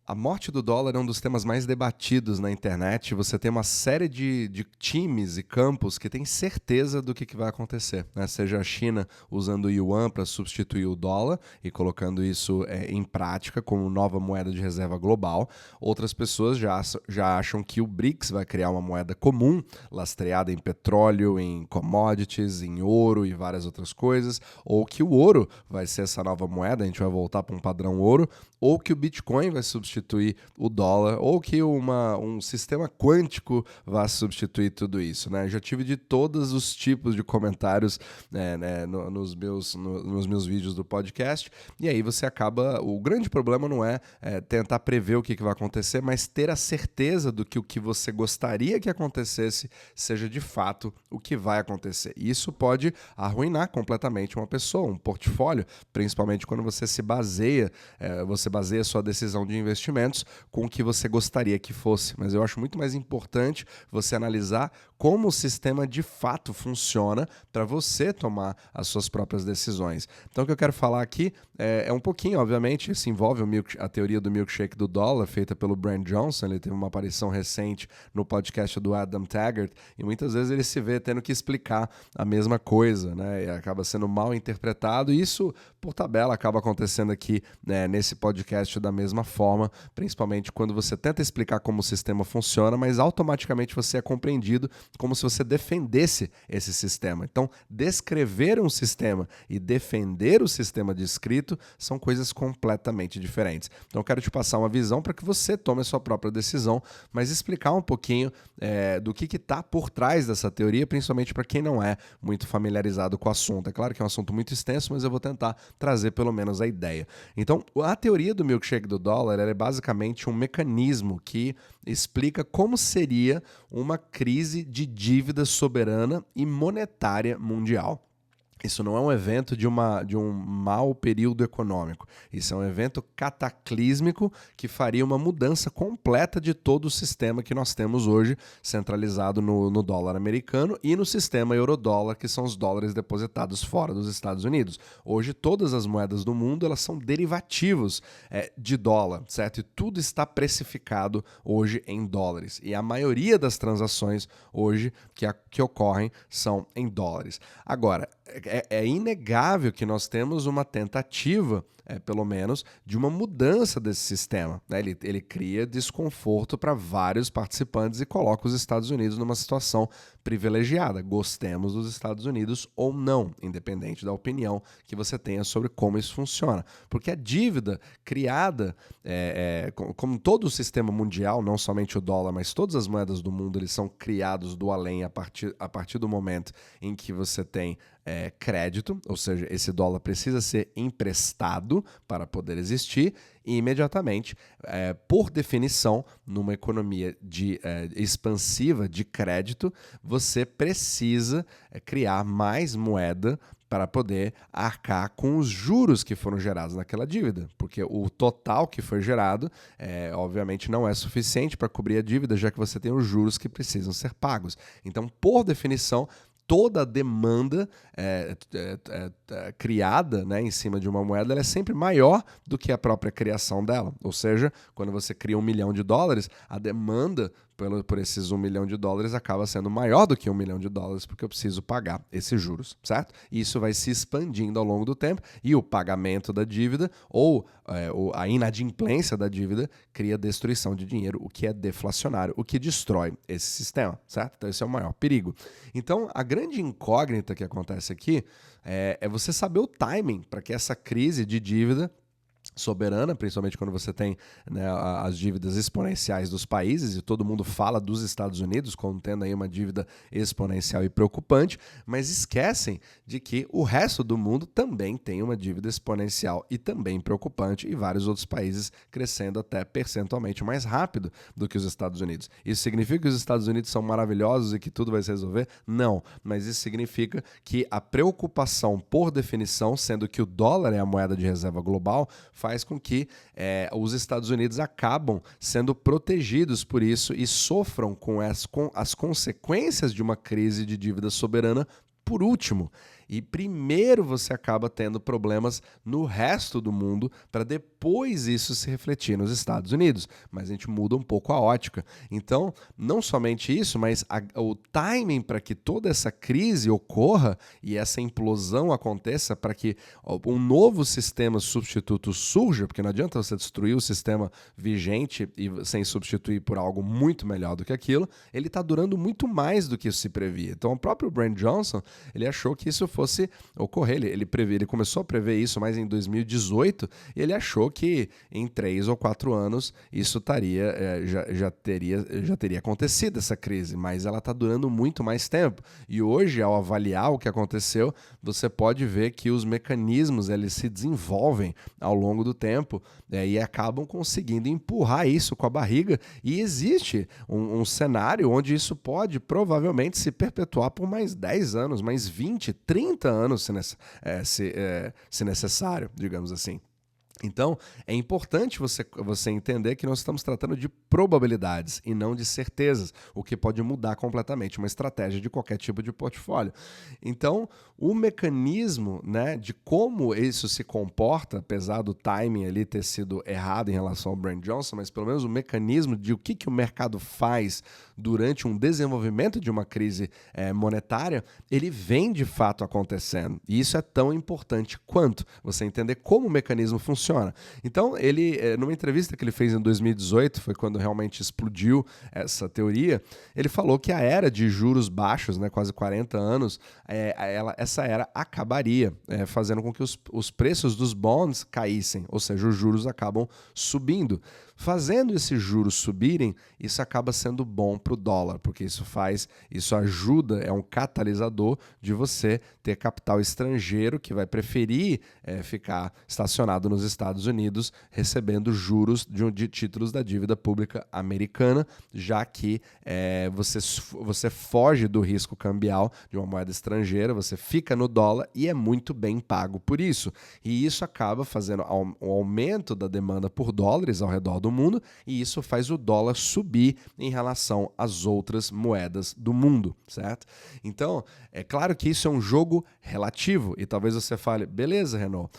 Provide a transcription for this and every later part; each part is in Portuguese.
A morte do dólar é um dos temas mais debatidos na internet. Você tem uma série de times e campos que têm certeza do que vai acontecer, né? Seja a China usando o yuan para substituir o dólar e colocando isso em prática como nova moeda de reserva global. Outras pessoas já acham que o BRICS vai criar uma moeda comum, lastreada em petróleo, em commodities, em ouro e várias outras coisas, ou que o ouro vai ser essa nova moeda, a gente vai voltar para um padrão ouro, ou que o Bitcoin vai substituir o dólar, ou que um sistema quântico vai substituir tudo isso, né? Já tive de todos os tipos de comentários nos meus vídeos do podcast, e aí você acaba... O grande problema não é tentar prever o que vai acontecer, mas ter a certeza do que o que você gostaria que acontecesse seja de fato o que vai acontecer. E isso pode arruinar completamente uma pessoa, um portfólio, principalmente quando você se baseia, você baseia sua decisão de investimentos com o que você gostaria que fosse. Mas eu acho muito mais importante você analisar como o sistema de fato funciona para você tomar as suas próprias decisões. Então o que eu quero falar aqui é um pouquinho, obviamente, isso envolve a teoria do milkshake do dólar, feita pelo Brent Johnson. Ele teve uma aparição recente no podcast do Adam Taggart, e muitas vezes ele se vê tendo que explicar a mesma coisa, né? E acaba sendo mal interpretado, e isso, por tabela, acaba acontecendo aqui, né, nesse podcast da mesma forma, principalmente quando você tenta explicar como o sistema funciona, mas automaticamente você é compreendido como se você defendesse esse sistema. Então, descrever um sistema e defender o sistema descrito são coisas completamente diferentes. Então, eu quero te passar uma visão para que você tome a sua própria decisão, mas explicar um pouquinho do que está por trás dessa teoria, principalmente para quem não é muito familiarizado com o assunto. É claro que é um assunto muito extenso, mas eu vou tentar trazer pelo menos a ideia. Então, a teoria do milkshake do dólar é basicamente um mecanismo que explica como seria uma crise de dívida soberana e monetária mundial. Isso não é um evento de um mau período econômico. Isso é um evento cataclísmico que faria uma mudança completa de todo o sistema que nós temos hoje, centralizado no dólar americano e no sistema euro-dólar, que são os dólares depositados fora dos Estados Unidos. Hoje, todas as moedas do mundo elas são derivativos de dólar, certo? E tudo está precificado hoje em dólares. E a maioria das transações hoje que ocorrem são em dólares. Agora, é inegável que nós temos uma tentativa, pelo menos, de uma mudança desse sistema, né? Ele cria desconforto para vários participantes e coloca os Estados Unidos numa situação privilegiada, gostemos dos Estados Unidos ou não, independente da opinião que você tenha sobre como isso funciona. Porque a dívida criada, como todo o sistema mundial, não somente o dólar, mas todas as moedas do mundo, eles são criados do além a partir do momento em que você tem crédito, ou seja, esse dólar precisa ser emprestado para poder existir, e imediatamente, por definição, numa economia expansiva de crédito, você precisa criar mais moeda para poder arcar com os juros que foram gerados naquela dívida, porque o total que foi gerado, obviamente, não é suficiente para cobrir a dívida, já que você tem os juros que precisam ser pagos. Então, por definição, toda a demanda criada, né, em cima de uma moeda, ela é sempre maior do que a própria criação dela. Ou seja, quando você cria $1 milhão, a demanda por esses $1 milhão acaba sendo maior do que $1 milhão, porque eu preciso pagar esses juros, certo? E isso vai se expandindo ao longo do tempo, e o pagamento da dívida ou a inadimplência da dívida cria destruição de dinheiro, o que é deflacionário, o que destrói esse sistema, certo? Então esse é o maior perigo. Então a grande incógnita que acontece aqui é você saber o timing para que essa crise de dívida soberana, principalmente quando você tem, né, as dívidas exponenciais dos países, e todo mundo fala dos Estados Unidos como tendo aí uma dívida exponencial e preocupante, mas esquecem de que o resto do mundo também tem uma dívida exponencial e também preocupante, e vários outros países crescendo até percentualmente mais rápido do que os Estados Unidos. Isso significa que os Estados Unidos são maravilhosos e que tudo vai se resolver? Não, mas isso significa que a preocupação, por definição, sendo que o dólar é a moeda de reserva global, faz com que os Estados Unidos acabam sendo protegidos por isso e sofram com as consequências de uma crise de dívida soberana por último. E primeiro você acaba tendo problemas no resto do mundo para depois isso se refletir nos Estados Unidos. Mas a gente muda um pouco a ótica. Então, não somente isso, mas o timing para que toda essa crise ocorra e essa implosão aconteça para que um novo sistema substituto surja, porque não adianta você destruir o sistema vigente e sem substituir por algo muito melhor do que aquilo, ele está durando muito mais do que isso se previa. Então, o próprio Brent Johnson, ele achou que isso fosse ocorrer. Ele começou a prever isso mais em 2018 e ele achou que em 3 ou 4 anos isso já teria acontecido, essa crise, mas ela está durando muito mais tempo. E hoje, ao avaliar o que aconteceu, você pode ver que os mecanismos eles se desenvolvem ao longo do tempo e acabam conseguindo empurrar isso com a barriga, e existe um cenário onde isso pode provavelmente se perpetuar por mais 10 anos, mais 20, 30 anos se necessário, digamos assim. Então, é importante você entender que nós estamos tratando de probabilidades e não de certezas, o que pode mudar completamente uma estratégia de qualquer tipo de portfólio. Então, o mecanismo, né, de como isso se comporta, apesar do timing ali ter sido errado em relação ao Brent Johnson, mas pelo menos o mecanismo de o que o mercado faz durante um desenvolvimento de uma crise monetária, ele vem de fato acontecendo. E isso é tão importante quanto você entender como o mecanismo funciona. Então, ele, numa entrevista que ele fez em 2018, foi quando realmente explodiu essa teoria, ele falou que a era de juros baixos, né, quase 40 anos, essa era acabaria, fazendo com que os preços dos bonds caíssem, ou seja, os juros acabam subindo. Fazendo esses juros subirem, isso acaba sendo bom para o dólar, porque isso ajuda, é um catalisador de você ter capital estrangeiro que vai preferir ficar estacionado nos Estados Unidos recebendo juros de títulos da dívida pública americana, já que você foge do risco cambial de uma moeda estrangeira, você fica no dólar e é muito bem pago por isso. E isso acaba fazendo um aumento da demanda por dólares ao redor do mundo, e isso faz o dólar subir em relação às outras moedas do mundo, certo? Então, é claro que isso é um jogo relativo, e talvez você fale, beleza, Renaud,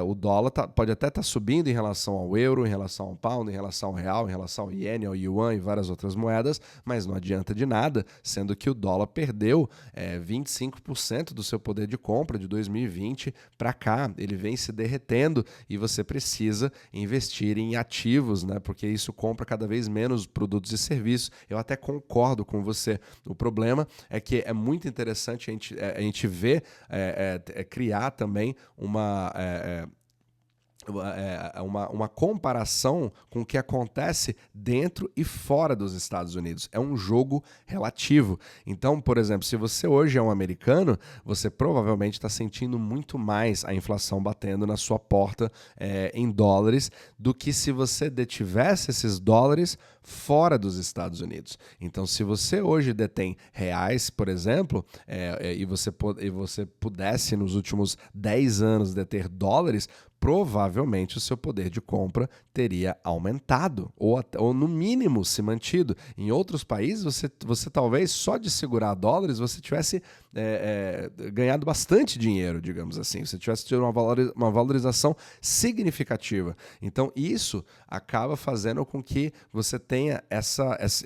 o dólar pode até estar subindo em relação ao euro, em relação ao pound, em relação ao real, em relação ao iene, ao yuan e várias outras moedas, mas não adianta de nada, sendo que o dólar perdeu 25% do seu poder de compra de 2020 para cá, ele vem se derretendo e você precisa investir em ativos, né? Porque isso compra cada vez menos produtos e serviços. Eu até concordo com você. O problema é que é muito interessante a gente ver criar também uma comparação com o que acontece dentro e fora dos Estados Unidos. É um jogo relativo. Então, por exemplo, se você hoje é um americano, você provavelmente está sentindo muito mais a inflação batendo na sua porta em dólares do que se você detivesse esses dólares fora dos Estados Unidos. Então, se você hoje detém reais, por exemplo, e você pudesse nos últimos 10 anos deter dólares, provavelmente o seu poder de compra teria aumentado ou no mínimo se mantido. Em outros países, você talvez só de segurar dólares você tivesse ganhado bastante dinheiro, digamos assim. Você tivesse tido uma valorização significativa. Então, isso acaba fazendo com que você tenha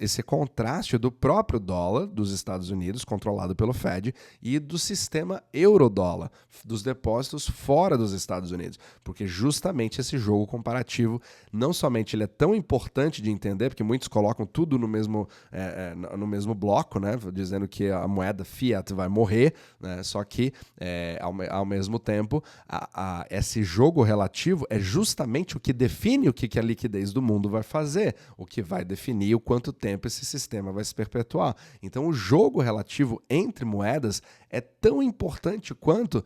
esse contraste do próprio dólar dos Estados Unidos, controlado pelo Fed, e do sistema euro-dólar, dos depósitos fora dos Estados Unidos. Porque justamente esse jogo comparativo, não somente ele é tão importante de entender, porque muitos colocam tudo no mesmo bloco, né, dizendo que a moeda fiat vai morrer, né, só que ao mesmo tempo esse jogo relativo é justamente o que define o que a liquidez do mundo vai fazer, o que vai definir o quanto tempo esse sistema vai se perpetuar. Então o jogo relativo entre moedas é tão importante quanto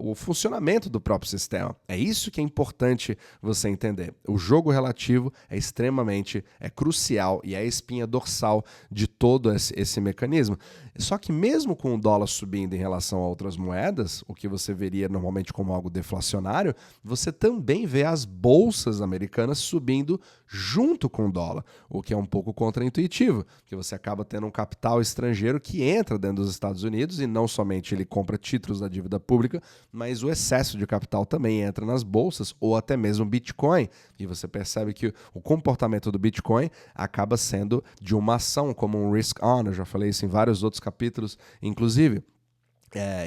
o funcionamento do próprio sistema. sistema. É isso que é importante você entender. O jogo relativo é crucial e é a espinha dorsal de todo esse mecanismo. Só que mesmo com o dólar subindo em relação a outras moedas, o que você veria normalmente como algo deflacionário, você também vê as bolsas americanas subindo junto com o dólar, o que é um pouco contraintuitivo, porque você acaba tendo um capital estrangeiro que entra dentro dos Estados Unidos e não somente ele compra títulos da dívida pública, mas o excesso de capital também entra nas bolsas ou até mesmo Bitcoin. E você percebe que o comportamento do Bitcoin acaba sendo de uma ação como um risk-on. Eu já falei isso em vários outros capítulos, inclusive.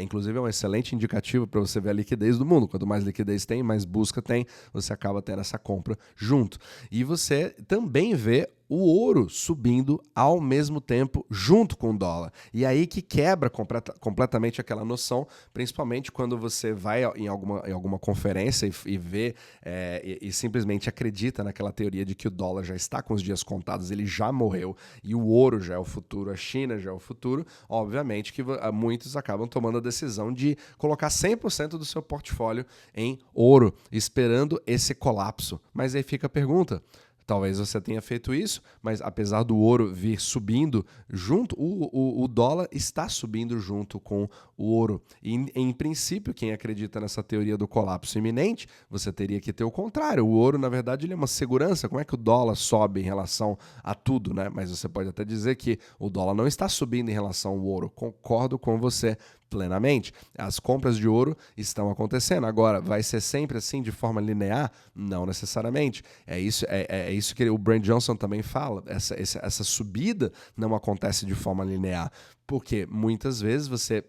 Inclusive é um excelente indicativo para você ver a liquidez do mundo. Quanto mais liquidez tem, mais busca tem, você acaba tendo essa compra junto. E você também vê o ouro subindo ao mesmo tempo junto com o dólar. E aí que quebra completamente aquela noção, principalmente quando você vai em alguma conferência e vê e simplesmente acredita naquela teoria de que o dólar já está com os dias contados, ele já morreu e o ouro já é o futuro, a China já é o futuro. Obviamente que muitos acabam tomando a decisão de colocar 100% do seu portfólio em ouro, esperando esse colapso. Mas aí fica a pergunta: talvez você tenha feito isso, mas apesar do ouro vir subindo junto, o dólar está subindo junto com o ouro. E, em princípio, quem acredita nessa teoria do colapso iminente, você teria que ter o contrário. O ouro, na verdade, ele é uma segurança. Como é que o dólar sobe em relação a tudo, né? Mas você pode até dizer que o dólar não está subindo em relação ao ouro. Concordo com você plenamente. As compras de ouro estão acontecendo. Agora, vai ser sempre assim de forma linear? Não necessariamente. É isso que o Brent Johnson também fala. Essa subida não acontece de forma linear. Porque muitas vezes você,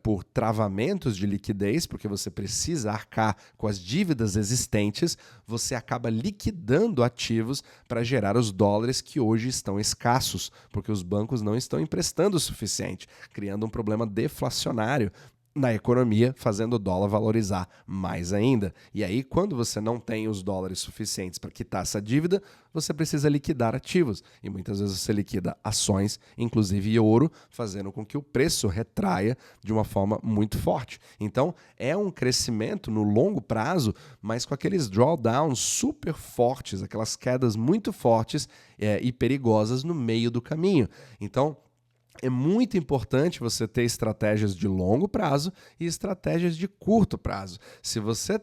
por travamentos de liquidez, porque você precisa arcar com as dívidas existentes, você acaba liquidando ativos para gerar os dólares que hoje estão escassos, porque os bancos não estão emprestando o suficiente, criando um problema deflacionário na economia, fazendo o dólar valorizar mais ainda. E aí, quando você não tem os dólares suficientes para quitar essa dívida, você precisa liquidar ativos. E muitas vezes você liquida ações, inclusive ouro, fazendo com que o preço retraia de uma forma muito forte. Então, é um crescimento no longo prazo, mas com aqueles drawdowns super fortes, aquelas quedas muito fortes e perigosas no meio do caminho. Então, é muito importante você ter estratégias de longo prazo e estratégias de curto prazo. Se você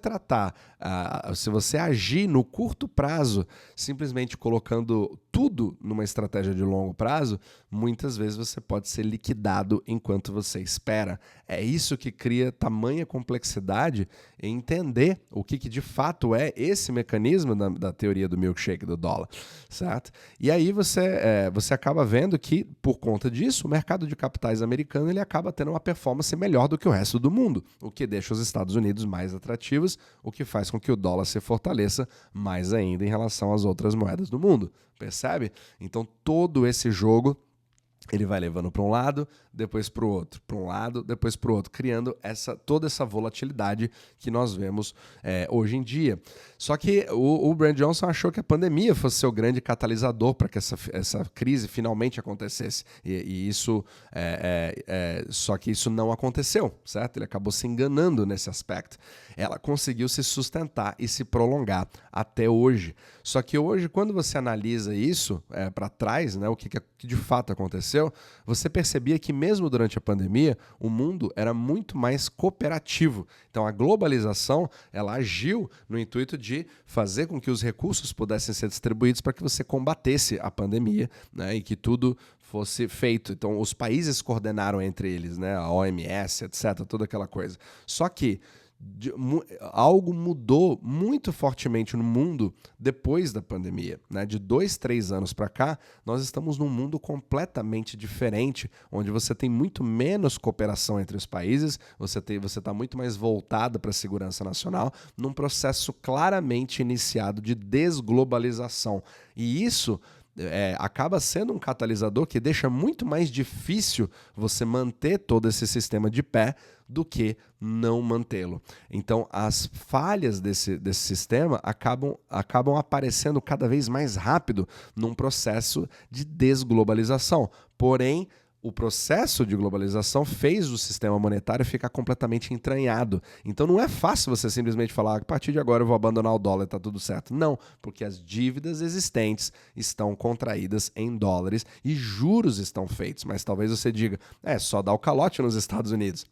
se você agir no curto prazo, simplesmente colocando tudo numa estratégia de longo prazo, muitas vezes você pode ser liquidado enquanto você espera. É isso que cria tamanha complexidade em entender o que de fato é esse mecanismo da teoria do milkshake do dólar, certo? E aí você acaba vendo que, por conta disso, o mercado de capitais americano ele acaba tendo uma performance melhor do que o resto do mundo, o que deixa os Estados Unidos mais atrativos, o que faz com que o dólar se fortaleça mais ainda em relação às outras moedas do mundo. Percebe? Então todo esse jogo ele vai levando para um lado, depois para o outro, para um lado, depois para o outro, criando toda essa volatilidade que nós vemos hoje em dia. Só que o Brent Johnson achou que a pandemia fosse seu grande catalisador para que essa crise finalmente acontecesse. E isso, só que isso não aconteceu, certo? Ele acabou se enganando nesse aspecto. Ela conseguiu se sustentar e se prolongar até hoje. Só que hoje, quando você analisa isso para trás, né, o que de fato aconteceu, você percebia que mesmo durante a pandemia, o mundo era muito mais cooperativo. Então a globalização, ela agiu no intuito de fazer com que os recursos pudessem ser distribuídos para que você combatesse a pandemia, né, e que tudo fosse feito. Então os países coordenaram entre eles, né, a OMS, etc., toda aquela coisa. Só que algo mudou muito fortemente no mundo depois da pandemia, né? De 2, 3 anos para cá, nós estamos num mundo completamente diferente, onde você tem muito menos cooperação entre os países, você está muito mais voltado para a segurança nacional, num processo claramente iniciado de desglobalização. E isso acaba sendo um catalisador que deixa muito mais difícil você manter todo esse sistema de pé do que não mantê-lo. Então, as falhas desse sistema acabam aparecendo cada vez mais rápido num processo de desglobalização. Porém, O processo de globalização fez o sistema monetário ficar completamente entranhado. Então não é fácil você simplesmente falar: a partir de agora eu vou abandonar o dólar e está tudo certo. Não, porque as dívidas existentes estão contraídas em dólares e juros estão feitos. Mas talvez você diga: só dar o calote nos Estados Unidos.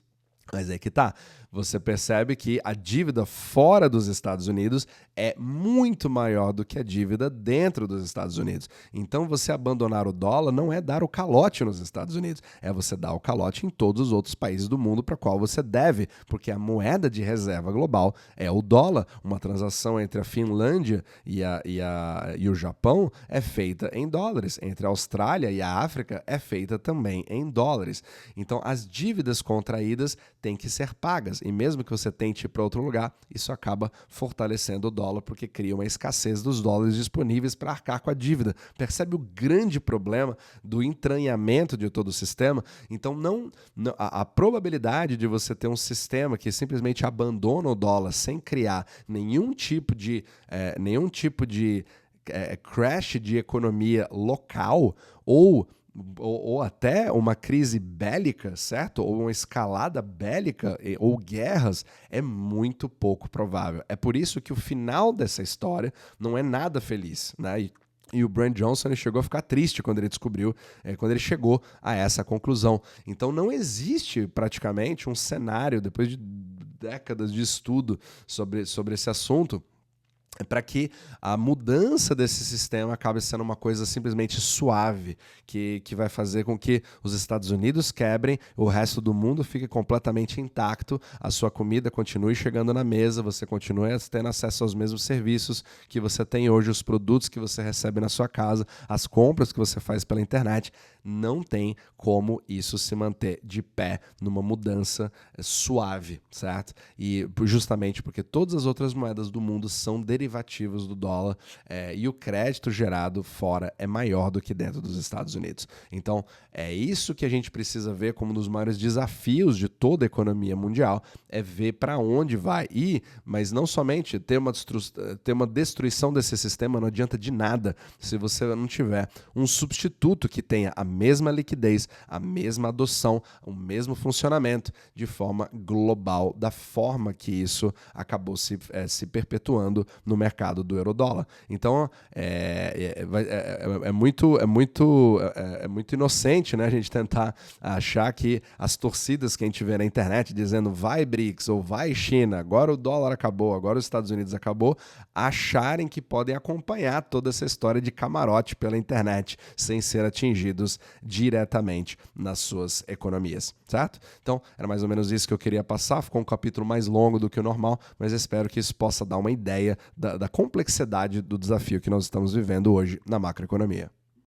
Mas é que tá. Você percebe que a dívida fora dos Estados Unidos é muito maior do que a dívida dentro dos Estados Unidos. Então, você abandonar o dólar não é dar o calote nos Estados Unidos, é você dar o calote em todos os outros países do mundo para qual você deve, porque a moeda de reserva global é o dólar. Uma transação entre a Finlândia e o Japão é feita em dólares. Entre a Austrália e a África é feita também em dólares. Então, as dívidas contraídas têm que ser pagas. E mesmo que você tente ir para outro lugar, isso acaba fortalecendo o dólar, porque cria uma escassez dos dólares disponíveis para arcar com a dívida. Percebe o grande problema do entranhamento de todo o sistema? Então, a probabilidade de você ter um sistema que simplesmente abandona o dólar sem criar nenhum tipo de crash de economia local ou até uma crise bélica, certo? Ou uma escalada bélica ou guerras, é muito pouco provável. É por isso que o final dessa história não é nada feliz, né? E o Brent Johnson chegou a ficar triste quando ele descobriu, quando ele chegou a essa conclusão. Então não existe praticamente um cenário, depois de décadas de estudo sobre esse assunto, para que a mudança desse sistema acabe sendo uma coisa simplesmente suave, que vai fazer com que os Estados Unidos quebrem, o resto do mundo fique completamente intacto, a sua comida continue chegando na mesa, você continue tendo acesso aos mesmos serviços que você tem hoje, os produtos que você recebe na sua casa, as compras que você faz pela internet. Não tem como isso se manter de pé numa mudança suave, certo? E justamente porque todas as outras moedas do mundo são derivativos do dólar, e o crédito gerado fora é maior do que dentro dos Estados Unidos. Então, é isso que a gente precisa ver como um dos maiores desafios de toda a economia mundial, é ver para onde vai ir, mas não somente ter uma destruição desse sistema. Não adianta de nada se você não tiver um substituto que tenha a mesma liquidez, a mesma adoção, o mesmo funcionamento de forma global, da forma que isso acabou se perpetuando no mercado do euro-dólar. Então, é muito inocente, né, a gente tentar achar que as torcidas que a gente vê na internet dizendo vai BRICS ou vai China, agora o dólar acabou, agora os Estados Unidos acabou, acharem que podem acompanhar toda essa história de camarote pela internet sem ser atingidos diretamente nas suas economias, certo? Então, era mais ou menos isso que eu queria passar. Ficou um capítulo mais longo do que o normal, mas espero que isso possa dar uma ideia da complexidade do desafio que nós estamos vivendo hoje na macroeconomia.